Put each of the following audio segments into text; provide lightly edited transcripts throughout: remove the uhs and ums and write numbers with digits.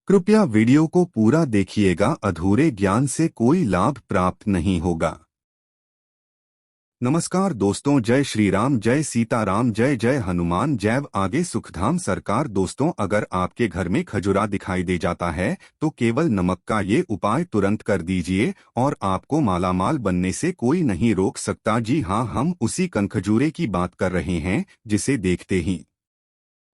कृपया वीडियो को पूरा देखिएगा, अधूरे ज्ञान से कोई लाभ प्राप्त नहीं होगा। नमस्कार दोस्तों, जय श्री राम, जय सीताराम, जय जय हनुमान, जैव आगे सुखधाम सरकार। दोस्तों, अगर आपके घर में खजुरा दिखाई दे जाता है तो केवल नमक का ये उपाय तुरंत कर दीजिए और आपको मालामाल बनने से कोई नहीं रोक सकता। जी हाँ, हम उसी कनखजूरे की बात कर रहे हैं जिसे देखते ही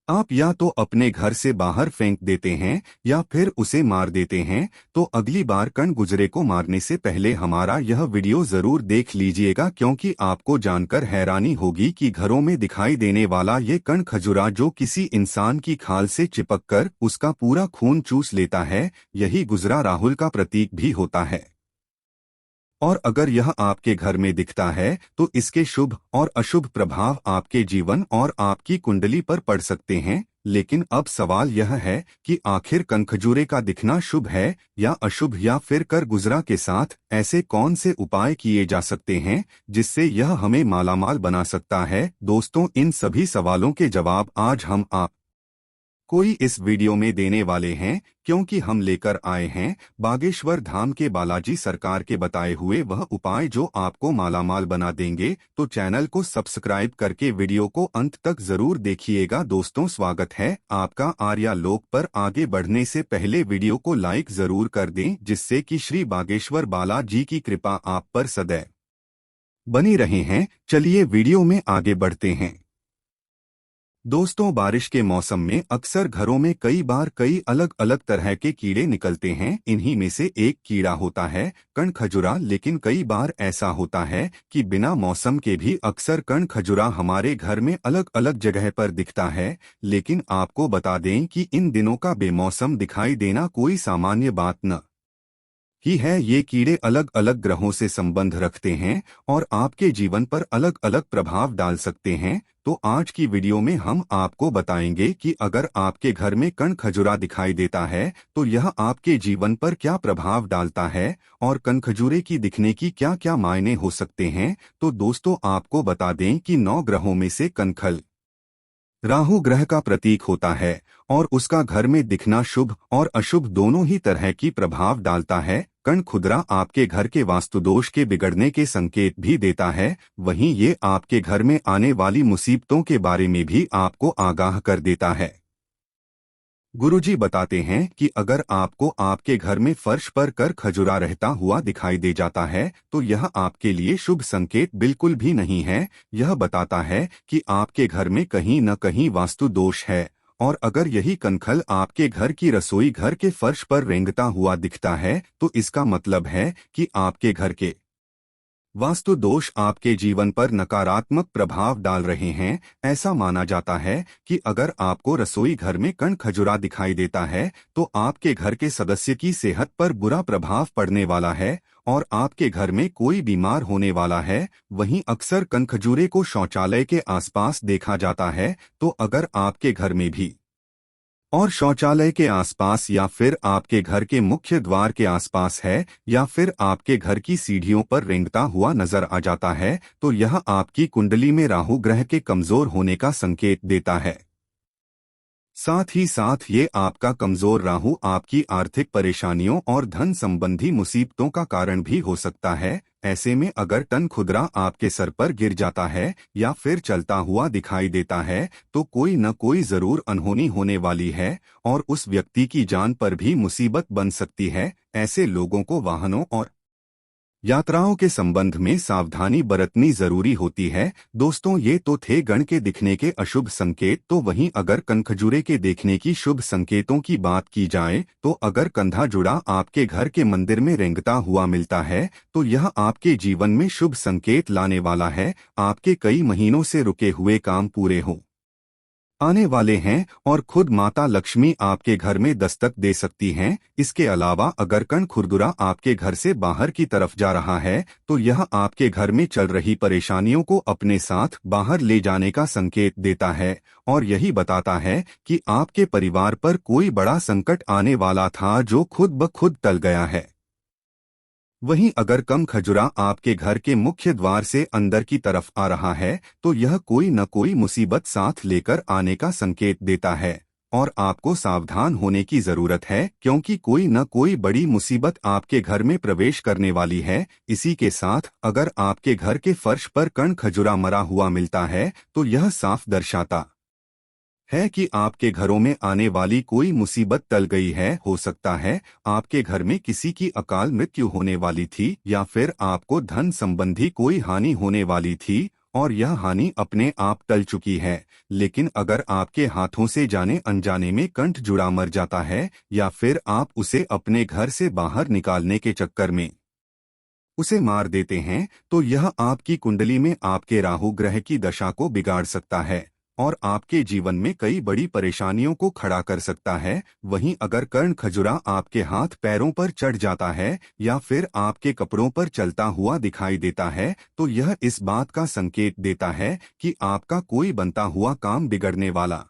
आप या तो अपने घर से बाहर फेंक देते हैं या फिर उसे मार देते हैं। तो अगली बार कण गुजरे को मारने से पहले हमारा यह वीडियो जरूर देख लीजिएगा, क्योंकि आपको जानकर हैरानी होगी कि घरों में दिखाई देने वाला ये कण खजुरा जो किसी इंसान की खाल से चिपककर उसका पूरा खून चूस लेता है, यही गुजरा राहुल का प्रतीक भी होता है। और अगर यह आपके घर में दिखता है तो इसके शुभ और अशुभ प्रभाव आपके जीवन और आपकी कुंडली पर पड़ सकते हैं। लेकिन अब सवाल यह है कि आखिर कनखजूरे का दिखना शुभ है या अशुभ, या फिर कर गुजरा के साथ ऐसे कौन से उपाय किए जा सकते हैं जिससे यह हमें मालामाल बना सकता है। दोस्तों, इन सभी सवालों के जवाब आज हम आप कोई इस वीडियो में देने वाले हैं, क्योंकि हम लेकर आए हैं बागेश्वर धाम के बालाजी सरकार के बताए हुए वह उपाय जो आपको मालामाल बना देंगे। तो चैनल को सब्सक्राइब करके वीडियो को अंत तक जरूर देखिएगा। दोस्तों, स्वागत है आपका आर्या लोक पर। आगे बढ़ने से पहले वीडियो को लाइक जरूर कर दें, जिससे कि श्री बागेश्वर बालाजी की कृपा आप पर सदैव बनी रहे हैं। चलिए वीडियो में आगे बढ़ते हैं। दोस्तों, बारिश के मौसम में अक्सर घरों में कई बार कई अलग अलग तरह के कीड़े निकलते हैं। इन्हीं में से एक कीड़ा होता है कणखजुरा। लेकिन कई बार ऐसा होता है कि बिना मौसम के भी अक्सर कणखजुरा हमारे घर में अलग अलग जगह पर दिखता है। लेकिन आपको बता दें कि इन दिनों का बेमौसम दिखाई देना कोई सामान्य बात न ही है। ये कीड़े अलग अलग ग्रहों से संबंध रखते हैं और आपके जीवन पर अलग अलग प्रभाव डाल सकते हैं। तो आज की वीडियो में हम आपको बताएंगे कि अगर आपके घर में कणखजुरा दिखाई देता है तो यह आपके जीवन पर क्या प्रभाव डालता है और कणखजूरे की दिखने की क्या क्या मायने हो सकते हैं। तो दोस्तों, आपको बता दें कि 9 ग्रहों में से कनखल राहु ग्रह का प्रतीक होता है और उसका घर में दिखना शुभ और अशुभ दोनों ही तरह की प्रभाव डालता है। कणखुदरा आपके घर के वास्तुदोष के बिगड़ने के संकेत भी देता है। वहीं ये आपके घर में आने वाली मुसीबतों के बारे में भी आपको आगाह कर देता है। गुरुजी बताते हैं कि अगर आपको आपके घर में फर्श पर कर खजुरा रहता हुआ दिखाई दे जाता है तो यह आपके लिए शुभ संकेत बिल्कुल भी नहीं है। यह बताता है कि आपके घर में कहीं न कहीं वास्तु दोष है। और अगर यही कनखल आपके घर की रसोई घर के फर्श पर रेंगता हुआ दिखता है तो इसका मतलब है कि आपके घर के वास्तु दोष आपके जीवन पर नकारात्मक प्रभाव डाल रहे हैं। ऐसा माना जाता है कि अगर आपको रसोई घर में कणखजुरा दिखाई देता है तो आपके घर के सदस्य की सेहत पर बुरा प्रभाव पड़ने वाला है और आपके घर में कोई बीमार होने वाला है। वहीं अक्सर कणखजूरे को शौचालय के आसपास देखा जाता है। तो अगर आपके घर में भी और शौचालय के आसपास या फिर आपके घर के मुख्य द्वार के आसपास है या फिर आपके घर की सीढ़ियों पर रेंगता हुआ नजर आ जाता है तो यह आपकी कुंडली में राहु ग्रह के कमजोर होने का संकेत देता है। साथ ही साथ ये आपका कमजोर राहु आपकी आर्थिक परेशानियों और धन संबंधी मुसीबतों का कारण भी हो सकता है। ऐसे में अगर टन खुदरा आपके सर पर गिर जाता है या फिर चलता हुआ दिखाई देता है तो कोई न कोई जरूर अनहोनी होने वाली है और उस व्यक्ति की जान पर भी मुसीबत बन सकती है। ऐसे लोगों को वाहनों और यात्राओं के संबंध में सावधानी बरतनी जरूरी होती है। दोस्तों, ये तो थे गण के दिखने के अशुभ संकेत। तो वहीं अगर कनखजूरे के देखने की शुभ संकेतों की बात की जाए तो अगर कंधा जुड़ा आपके घर के मंदिर में रेंगता हुआ मिलता है तो यह आपके जीवन में शुभ संकेत लाने वाला है। आपके कई महीनों से रुके हुए काम पूरे हों आने वाले हैं और खुद माता लक्ष्मी आपके घर में दस्तक दे सकती हैं। इसके अलावा अगर कण खुरदुरा आपके घर से बाहर की तरफ जा रहा है तो यह आपके घर में चल रही परेशानियों को अपने साथ बाहर ले जाने का संकेत देता है और यही बताता है कि आपके परिवार पर कोई बड़ा संकट आने वाला था जो खुद ब खुद टल गया है। वहीं अगर कम खजुरा आपके घर के मुख्य द्वार से अंदर की तरफ आ रहा है तो यह कोई न कोई मुसीबत साथ लेकर आने का संकेत देता है। और आपको सावधान होने की जरूरत है क्योंकि कोई न कोई बड़ी मुसीबत आपके घर में प्रवेश करने वाली है। इसी के साथ अगर आपके घर के फर्श पर कण खजुरा मरा हुआ मिलता है तो यह साफ दर्शाता है कि आपके घरों में आने वाली कोई मुसीबत टल गई है। हो सकता है आपके घर में किसी की अकाल मृत्यु होने वाली थी या फिर आपको धन संबंधी कोई हानि होने वाली थी और यह हानि अपने आप टल चुकी है। लेकिन अगर आपके हाथों से जाने अनजाने में कंठ जुड़ा मर जाता है या फिर आप उसे अपने घर से बाहर निकालने के चक्कर में उसे मार देते हैं तो यह आपकी कुंडली में आपके राहु ग्रह की दशा को बिगाड़ सकता है और आपके जीवन में कई बड़ी परेशानियों को खड़ा कर सकता है। वहीं अगर कर्ण खजुरा आपके हाथ पैरों पर चढ़ जाता है या फिर आपके कपड़ों पर चलता हुआ दिखाई देता है तो यह इस बात का संकेत देता है कि आपका कोई बनता हुआ काम बिगड़ने वाला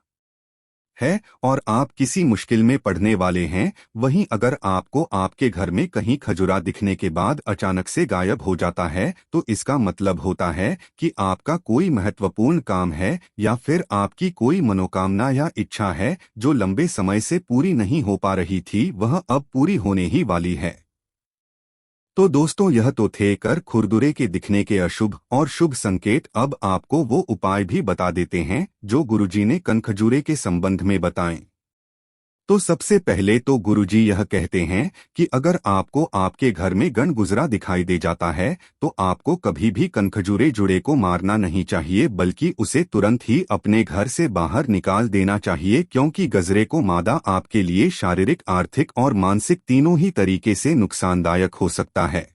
है और आप किसी मुश्किल में पड़ने वाले हैं। वहीं अगर आपको आपके घर में कहीं खजुरा दिखने के बाद अचानक से गायब हो जाता है तो इसका मतलब होता है कि आपका कोई महत्वपूर्ण काम है या फिर आपकी कोई मनोकामना या इच्छा है जो लंबे समय से पूरी नहीं हो पा रही थी, वह अब पूरी होने ही वाली है। तो दोस्तों, यह तो थे कर खुरदुरे के दिखने के अशुभ और शुभ संकेत। अब आपको वो उपाय भी बता देते हैं जो गुरुजी ने कनखजूरे के संबंध में बताएं। तो सबसे पहले तो गुरुजी यह कहते हैं कि अगर आपको आपके घर में गण गुजरा दिखाई दे जाता है तो आपको कभी भी कनखजूरे जुड़े को मारना नहीं चाहिए, बल्कि उसे तुरंत ही अपने घर से बाहर निकाल देना चाहिए, क्योंकि गजरे को मादा आपके लिए शारीरिक, आर्थिक और मानसिक तीनों ही तरीके से नुकसानदायक हो सकता है।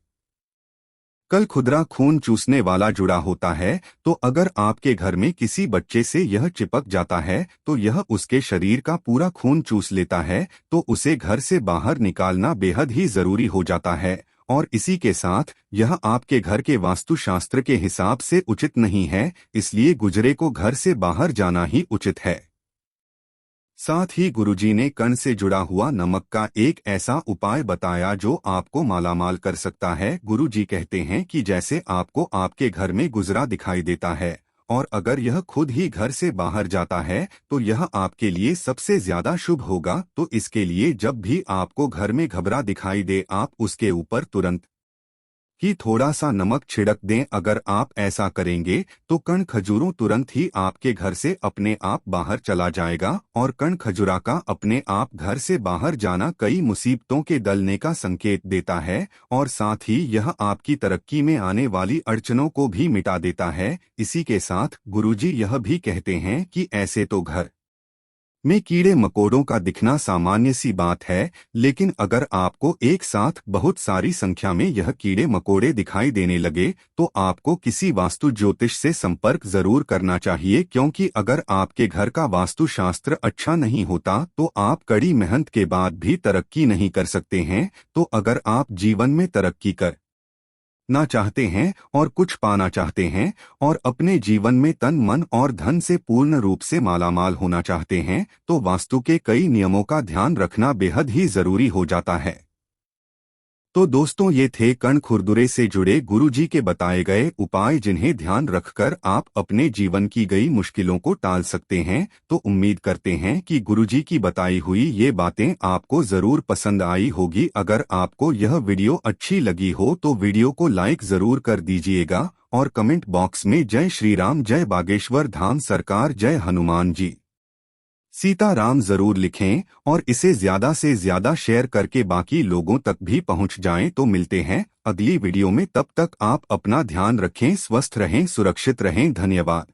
कल खुदरा खून चूसने वाला जुड़ा होता है तो अगर आपके घर में किसी बच्चे से यह चिपक जाता है तो यह उसके शरीर का पूरा खून चूस लेता है, तो उसे घर से बाहर निकालना बेहद ही जरूरी हो जाता है। और इसी के साथ यह आपके घर के वास्तुशास्त्र के हिसाब से उचित नहीं है, इसलिए गुजरे को घर से बाहर जाना ही उचित है। साथ ही गुरुजी ने कण से जुड़ा हुआ नमक का एक ऐसा उपाय बताया जो आपको मालामाल कर सकता है। गुरुजी कहते हैं कि जैसे आपको आपके घर में गुजरा दिखाई देता है और अगर यह खुद ही घर से बाहर जाता है तो यह आपके लिए सबसे ज्यादा शुभ होगा। तो इसके लिए जब भी आपको घर में घबरा दिखाई दे, आप उसके ऊपर तुरंत ही थोड़ा सा नमक छिड़क दें। अगर आप ऐसा करेंगे तो कण खजूरों तुरंत ही आपके घर से अपने आप बाहर चला जाएगा और कण खजूरा का अपने आप घर से बाहर जाना कई मुसीबतों के टलने का संकेत देता है और साथ ही यह आपकी तरक्की में आने वाली अड़चनों को भी मिटा देता है। इसी के साथ गुरुजी यह भी कहते हैं कि ऐसे तो घर में कीड़े मकोड़ों का दिखना सामान्य सी बात है, लेकिन अगर आपको एक साथ बहुत सारी संख्या में यह कीड़े मकोड़े दिखाई देने लगे तो आपको किसी वास्तु ज्योतिष से संपर्क जरूर करना चाहिए, क्योंकि अगर आपके घर का वास्तुशास्त्र अच्छा नहीं होता तो आप कड़ी मेहनत के बाद भी तरक्की नहीं कर सकते हैं। तो अगर आप जीवन में तरक्की कर ना चाहते हैं और कुछ पाना चाहते हैं और अपने जीवन में तन, मन और धन से पूर्ण रूप से मालामाल होना चाहते हैं तो वास्तु के कई नियमों का ध्यान रखना बेहद ही जरूरी हो जाता है। तो दोस्तों, ये थे कण खुरदुरे से जुड़े गुरुजी के बताए गए उपाय, जिन्हें ध्यान रखकर आप अपने जीवन की गई मुश्किलों को टाल सकते हैं। तो उम्मीद करते हैं कि गुरुजी की बताई हुई ये बातें आपको जरूर पसंद आई होगी। अगर आपको यह वीडियो अच्छी लगी हो तो वीडियो को लाइक जरूर कर दीजिएगा और कमेंट बॉक्स में जय श्री राम, जय बागेश्वर धाम सरकार, जय हनुमान जी सीताराम जरूर लिखें और इसे ज्यादा से ज्यादा शेयर करके बाकी लोगों तक भी पहुंच जाएं। तो मिलते हैं अगली वीडियो में, तब तक आप अपना ध्यान रखें, स्वस्थ रहें, सुरक्षित रहें। धन्यवाद।